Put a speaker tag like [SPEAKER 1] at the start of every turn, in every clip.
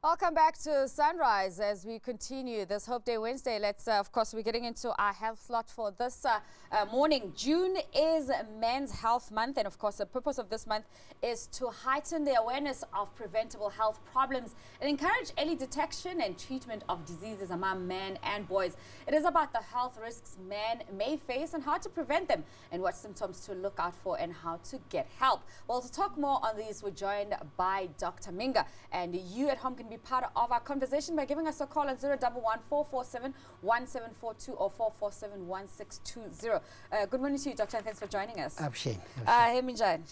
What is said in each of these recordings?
[SPEAKER 1] Welcome back to Sunrise as we continue this Hope Day Wednesday. Let's, of course, we're getting into our health slot for this morning. June is Men's Health Month, and of course, the purpose of this month is to heighten the awareness of preventable health problems and encourage early detection and treatment of diseases among men and boys. It is about the health risks men may face and how to prevent them, and what symptoms to look out for and how to get help. Well, to talk more on these, we're joined by Dr. Mhinga, and you at home can be part of our conversation by giving us a call on 011-447-1742 or 447-1620. Good morning to you, Doctor, and thanks for joining us.
[SPEAKER 2] Abshane.
[SPEAKER 1] Hey, Minjani.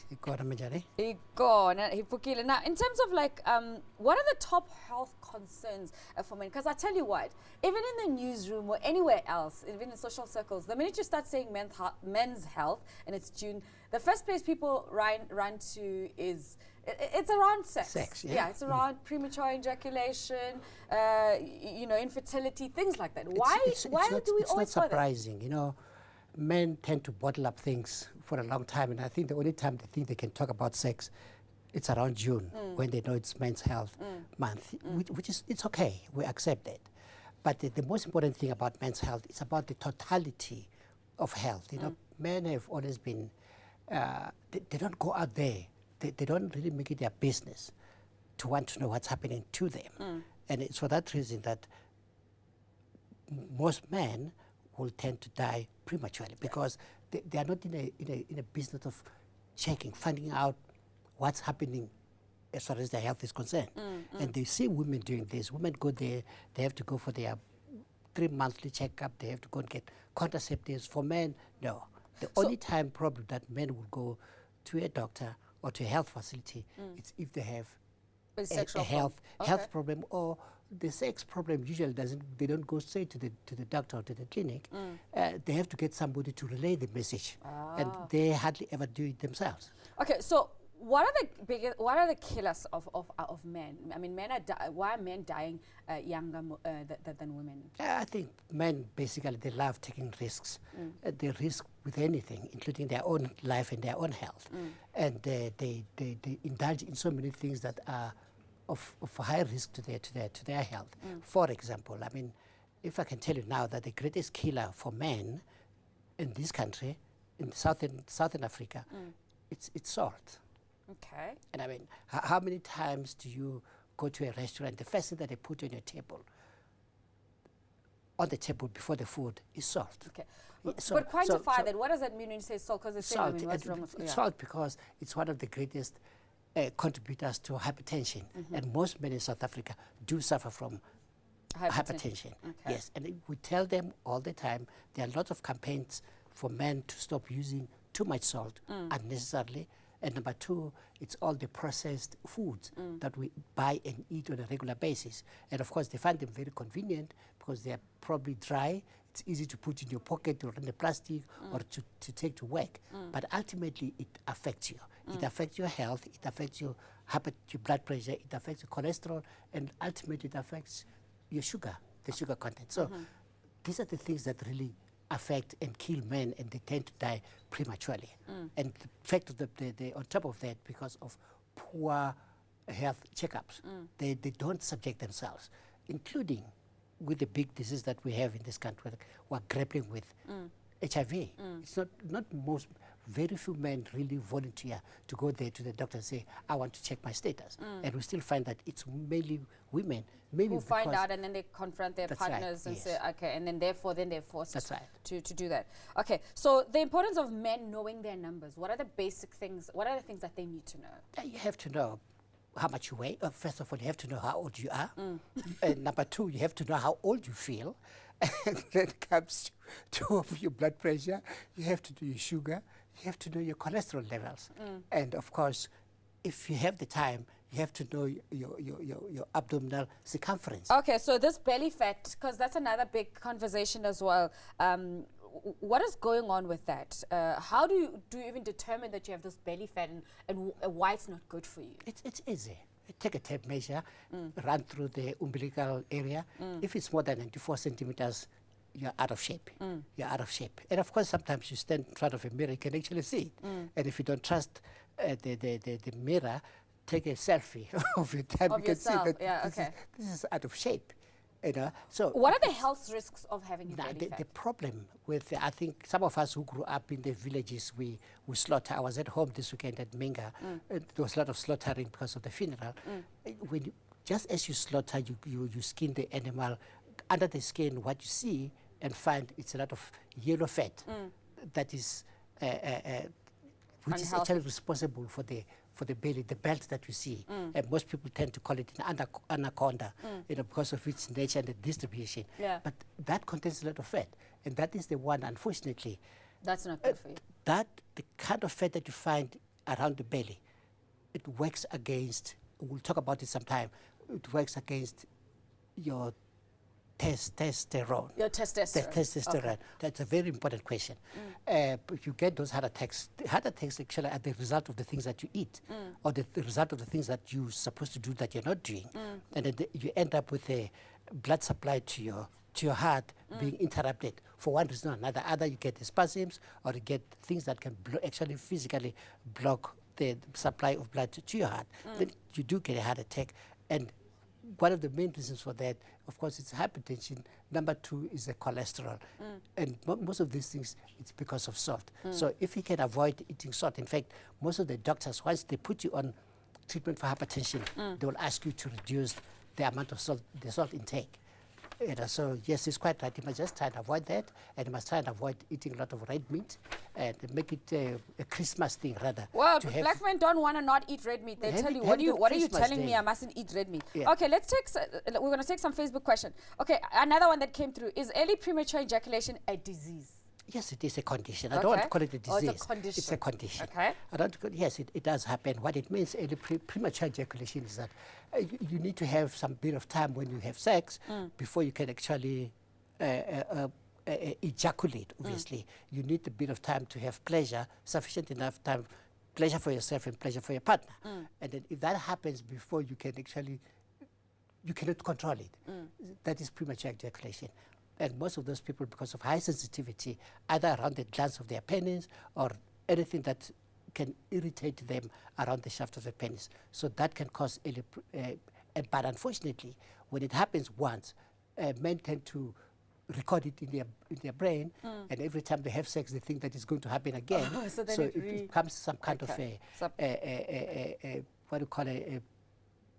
[SPEAKER 1] Now, in terms of what are the top health concerns for men? Because I tell you what, even in the newsroom or anywhere else, even in social circles, the minute you start saying men's health and it's June, the first place people run to is it's around sex.
[SPEAKER 2] Yeah.
[SPEAKER 1] It's around premature ejaculation, infertility, things like that. Why do we always
[SPEAKER 2] It's not surprising, you know. Men tend to bottle up things for a long time, and I think the only time they think they can talk about sex, it's around June when they know it's Men's Health Month, which is, it's okay, we accept it. But the most important thing about men's health is about the totality of health. You know, men have always been, they don't go out there. They don't really make it their business to want to know what's happening to them. And it's for that reason that most men will tend to die prematurely because they are not in a business of checking, finding out what's happening as far as their health is concerned. And they see women doing this. Women go there, they have to go for their 3 monthly checkup, they have to go and get contraceptives. For men, no. The only time probably that men will go to a doctor or to a health facility, it's if they have a health problem, or the sex problem usually they don't go straight to the doctor or to the clinic. They have to get somebody to relay the message, and they hardly ever do it themselves.
[SPEAKER 1] Okay, so what are the killers of men? I mean, why are men dying younger than women?
[SPEAKER 2] I think men basically they love taking risks. They risk with anything, including their own life and their own health, and they indulge in so many things that are of high risk to their health. For example, I mean, if I can tell you now that the greatest killer for men in this country, in Southern Africa, it's salt.
[SPEAKER 1] Okay.
[SPEAKER 2] And I mean, how many times do you go to a restaurant, the first thing that they put on your table, on the table before the food, is salt?
[SPEAKER 1] Okay. But quantify that. What does that mean when you say salt? Because they say,
[SPEAKER 2] salt,
[SPEAKER 1] what's wrong with
[SPEAKER 2] salt because it's one of the greatest contributors to hypertension. And most men in South Africa do suffer from hypertension. Okay. Yes, and we tell them all the time, there are lots of campaigns for men to stop using too much salt unnecessarily. And number two, it's all the processed foods that we buy and eat on a regular basis. And of course, they find them very convenient because they're probably dry. It's easy to put in your pocket or in the plastic or to take to work. But ultimately, it affects you. It affects your health. It affects your blood pressure. It affects your cholesterol. And ultimately, it affects your sugar, the sugar content. So these are the things that really affect and kill men, and they tend to die prematurely. And the fact of on top of that, because of poor health checkups, they don't subject themselves, including with the big disease that we have in this country, we're grappling with HIV. It's not very few men really volunteer to go there to the doctor and say, I want to check my status. And we still find that it's mainly women. Maybe
[SPEAKER 1] who find out and then they confront their partners and say, okay, and then therefore they're forced to do that. Okay, so the importance of men knowing their numbers. What are the basic things, what are the things that they need to know?
[SPEAKER 2] You have to know how much you weigh. First of all, you have to know how old you are. And number two, you have to know how old you feel. And when it comes to your blood pressure, you have to do your sugar. You have to know your cholesterol levels. And of course, if you have the time, you have to know your abdominal circumference.
[SPEAKER 1] Okay, so this belly fat, because that's another big conversation as well. What is going on with that? How do you even determine that you have this belly fat and why it's not good for you?
[SPEAKER 2] It's easy. Take a tape measure, run through the umbilical area. If it's more than 94 centimeters, you're out of shape. You're out of shape. And of course, sometimes you stand in front of a mirror, you can actually see it. And if you don't trust the mirror, take a selfie of your time,
[SPEAKER 1] Of
[SPEAKER 2] you can see
[SPEAKER 1] yourself,
[SPEAKER 2] that
[SPEAKER 1] yeah,
[SPEAKER 2] this,
[SPEAKER 1] okay.
[SPEAKER 2] this is out of shape. You know, so
[SPEAKER 1] What are the health risks of having a
[SPEAKER 2] now,
[SPEAKER 1] belly fat?
[SPEAKER 2] the problem with, I think some of us who grew up in the villages, we slaughter. I was at home this weekend at Mhinga. There was a lot of slaughtering because of the funeral. When you, just as you slaughter, you skin the animal. Under the skin, what you see and find, it's a lot of yellow fat that is, which is actually responsible for the belly, the belt that you see. And most people tend to call it an anaconda, you know, because of its nature and the distribution.
[SPEAKER 1] Yeah.
[SPEAKER 2] But that contains a lot of fat, and that is the one, unfortunately,
[SPEAKER 1] That's not good for you.
[SPEAKER 2] that the kind of fat that you find around the belly, it works against, we'll talk about it sometime, it works against your testosterone.
[SPEAKER 1] Your testosterone.
[SPEAKER 2] Testosterone.
[SPEAKER 1] Okay.
[SPEAKER 2] That's a very important question. But you get those heart attacks. The heart attacks actually are the result of the things that you eat, or the result of the things that you're supposed to do that you're not doing, and then you end up with a blood supply to your heart being interrupted for one reason or another. Either you get the spasms, or you get things that can actually physically block the supply of blood to your heart. Then you do get a heart attack, and one of the main reasons for that, of course, it's hypertension. Number two is the cholesterol. And most of these things, it's because of salt. So if you can avoid eating salt, in fact, most of the doctors, once they put you on treatment for hypertension, they will ask you to reduce the amount of salt, the salt intake. You know, so yes, it's quite right. You must just try and avoid that, and you must try and avoid eating a lot of red meat, and make it a Christmas thing rather.
[SPEAKER 1] Well, black men don't want to not eat red meat. They tell you, what are you telling me? I mustn't eat red meat.
[SPEAKER 2] Yeah.
[SPEAKER 1] Okay, let's take. We're going to take some Facebook question. Okay, another one that came through: is early premature ejaculation a disease?
[SPEAKER 2] Yes, it is a condition. I don't want to call it a disease.
[SPEAKER 1] Oh, it's a condition.
[SPEAKER 2] It's a condition.
[SPEAKER 1] Okay.
[SPEAKER 2] I don't. Yes, it does happen. What it means, early premature ejaculation, is that you need to have some bit of time when you have sex before you can actually ejaculate. Obviously, you need a bit of time to have pleasure, sufficient enough time, pleasure for yourself and pleasure for your partner. And then if that happens before you can actually, you cannot control it. That is premature ejaculation. And most of those people, because of high sensitivity, either around the glands of their penis or anything that can irritate them around the shaft of the penis. So that can cause early, but unfortunately, when it happens once, men tend to record it in their brain, and every time they have sex, they think that it's going to happen again.
[SPEAKER 1] So
[SPEAKER 2] it becomes some kind of what do you call it?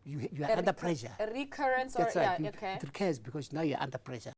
[SPEAKER 2] You are under pressure.
[SPEAKER 1] A recurrence,
[SPEAKER 2] That's
[SPEAKER 1] or
[SPEAKER 2] right.
[SPEAKER 1] yeah, okay.
[SPEAKER 2] It recurs because now you're under pressure.